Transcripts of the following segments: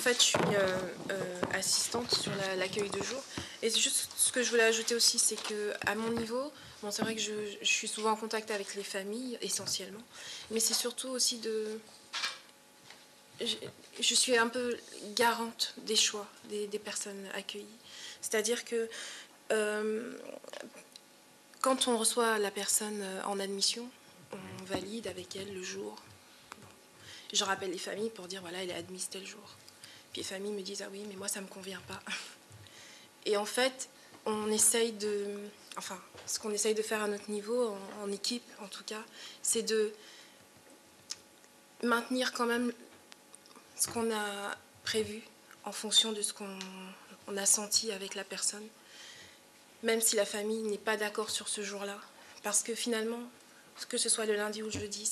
fait, je suis assistante sur l'accueil de jour. Et juste ce que je voulais ajouter aussi, c'est que à mon niveau, bon, c'est vrai que je suis souvent en contact avec les familles, essentiellement. Mais c'est surtout aussi de... Je suis un peu garante des choix des personnes accueillies. C'est-à-dire que quand on reçoit la personne en admission, on valide avec elle le jour. Je rappelle les familles pour dire, voilà, elle est admise tel jour. Puis les familles me disent, ah oui, mais moi, ça ne me convient pas. Et en fait, on essaye de... Enfin, ce qu'on essaye de faire à notre niveau, en équipe en tout cas, c'est de maintenir quand même ce qu'on a prévu en fonction de ce qu'on a senti avec la personne, même si la famille n'est pas d'accord sur ce jour-là. Parce que finalement, que ce soit le lundi ou le jeudi,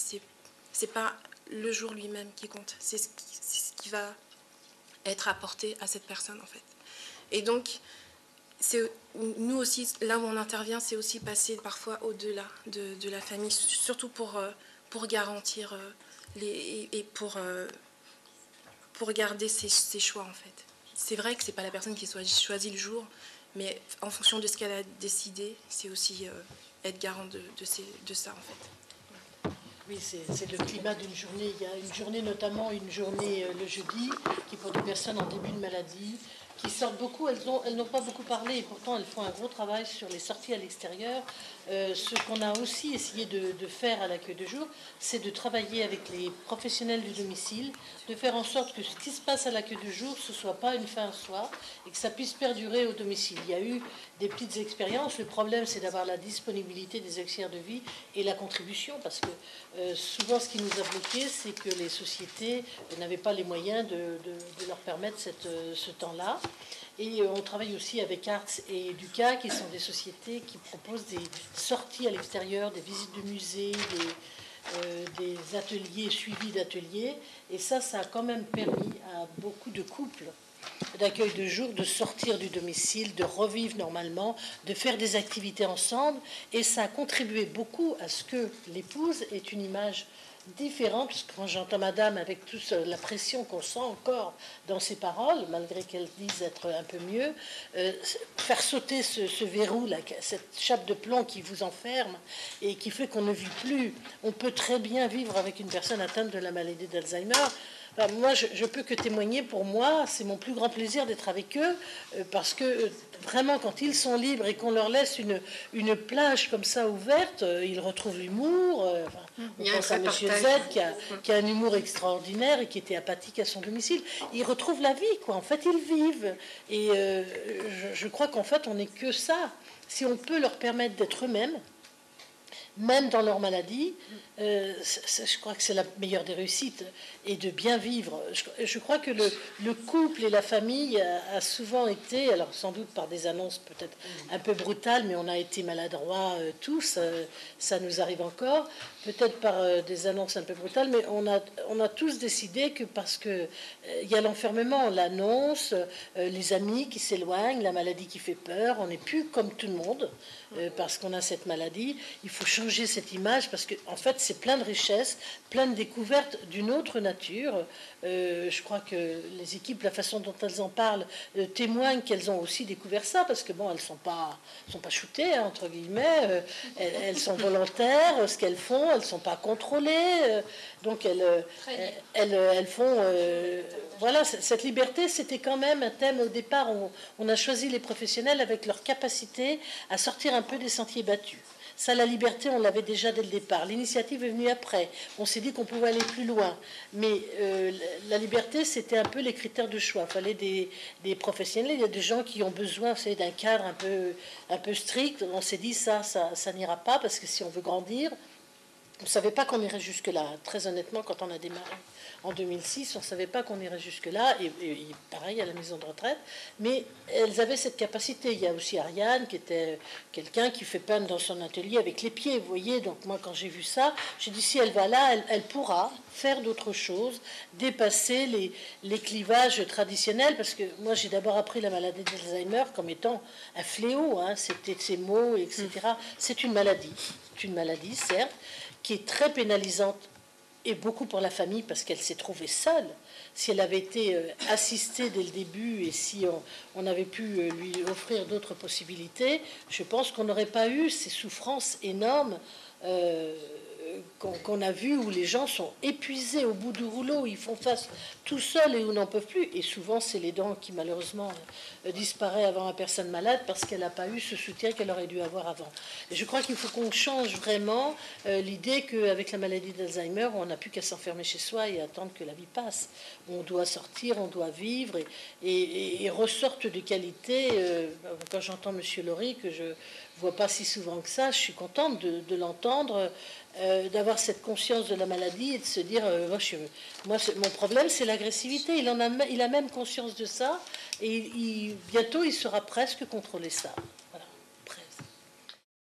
c'est pas le jour lui-même qui compte. C'est ce qui va être apporté à cette personne, en fait. Et donc, nous aussi, là où on intervient, c'est aussi passer parfois au-delà de la famille, surtout pour garantir et pour garder ses choix, en fait. C'est vrai que c'est pas la personne qui choisit le jour, mais en fonction de ce qu'elle a décidé, c'est aussi être garant de ça, en fait. Oui, c'est le climat d'une journée. Il y a une journée, notamment une journée le jeudi, qui pour des personnes en début de maladie, qui sortent beaucoup. Elles n'ont pas beaucoup parlé, et pourtant elles font un gros travail sur les sorties à l'extérieur. Ce qu'on a aussi essayé de faire à l'accueil de jour, c'est de travailler avec les professionnels du domicile, de faire en sorte que ce qui se passe à l'accueil de jour, ce ne soit pas une fin en soi, et que ça puisse perdurer au domicile. Il y a eu des petites expériences. Le problème, c'est d'avoir la disponibilité des auxiliaires de vie et la contribution, parce que souvent, ce qui nous a bloqué, c'est que les sociétés n'avaient pas les moyens de leur permettre ce temps-là. Et on travaille aussi avec Arts et Educa, qui sont des sociétés qui proposent des sorties à l'extérieur, des visites de musées, des ateliers, suivis d'ateliers. Et ça a quand même permis à beaucoup de couples d'accueil de jour de sortir du domicile, de revivre normalement, de faire des activités ensemble. Et ça a contribué beaucoup à ce que l'épouse ait une image différente, parce que quand j'entends madame avec toute la pression qu'on sent encore dans ses paroles, malgré qu'elle dise être un peu mieux, faire sauter ce verrou, là, cette chape de plomb qui vous enferme et qui fait qu'on ne vit plus. On peut très bien vivre avec une personne atteinte de la maladie d'Alzheimer. Enfin, moi, je peux que témoigner. Pour moi, c'est mon plus grand plaisir d'être avec eux, parce que vraiment, quand ils sont libres et qu'on leur laisse une plage comme ça ouverte, ils retrouvent l'humour. On pense à Monsieur Z qui a un humour extraordinaire et qui était apathique à son domicile. Ils retrouvent la vie, quoi. En fait, ils vivent. Et je crois qu'en fait, on n'est que ça. Si on peut leur permettre d'être eux-mêmes, même dans leur maladie, je crois que c'est la meilleure des réussites, et de bien vivre. Je crois que le couple et la famille a souvent été, alors sans doute par des annonces peut-être un peu brutales, mais on a été maladroits tous, ça nous arrive encore, peut-être par des annonces un peu brutales, mais on a tous décidé que parce que il y a l'enfermement, l'annonce, les amis qui s'éloignent, la maladie qui fait peur, on n'est plus comme tout le monde, parce qu'on a cette maladie. Il faut changer cette image, parce que en fait c'est plein de richesses, plein de découvertes d'une autre nature. Je crois que les équipes, la façon dont elles en parlent, témoignent qu'elles ont aussi découvert ça, parce que bon, elles sont pas shootées, hein, entre guillemets, elles sont volontaires, ce qu'elles font, elles sont pas contrôlées, donc elles font voilà, cette liberté. C'était quand même un thème au départ. On a choisi les professionnels avec leur capacité à sortir un peu des sentiers battus. Ça, la liberté, on l'avait déjà dès le départ. L'initiative est venue après. On s'est dit qu'on pouvait aller plus loin. Mais la liberté, c'était un peu les critères de choix. Il fallait des professionnels. Il y a des gens qui ont besoin, vous savez, d'un cadre un peu strict. On s'est dit, ça n'ira pas, parce que si on veut grandir, on ne savait pas qu'on irait jusque-là. Très honnêtement, quand on a démarré en 2006, on ne savait pas qu'on irait jusque-là, et pareil à la maison de retraite, mais elles avaient cette capacité. Il y a aussi Ariane, qui était quelqu'un qui fait peindre dans son atelier avec les pieds, vous voyez. Donc moi, quand j'ai vu ça, j'ai dit, si elle va là, elle pourra faire d'autres choses, dépasser les clivages traditionnels, parce que moi, j'ai d'abord appris la maladie d'Alzheimer comme étant un fléau, hein, c'était ces mots, etc. C'est une maladie, certes, qui est très pénalisante et beaucoup pour la famille parce qu'elle s'est trouvée seule. Si elle avait été assistée dès le début et si on avait pu lui offrir d'autres possibilités, je pense qu'on n'aurait pas eu ces souffrances énormes qu'on a vues, où les gens sont épuisés au bout du rouleau, ils font face tout seuls et où n'en peuvent plus. Et souvent, c'est les dents qui malheureusement disparaissent avant la personne malade parce qu'elle n'a pas eu ce soutien qu'elle aurait dû avoir avant. Et je crois qu'il faut qu'on change vraiment l'idée qu'avec la maladie d'Alzheimer, on n'a plus qu'à s'enfermer chez soi et attendre que la vie passe. On doit sortir, on doit vivre et ressortent de qualité. Quand j'entends Monsieur Laurie, que je vois pas si souvent que ça, je suis contente de l'entendre, d'avoir cette conscience de la maladie et de se dire moi mon problème c'est l'agressivité. Il a même conscience de ça et bientôt il saura presque contrôler ça.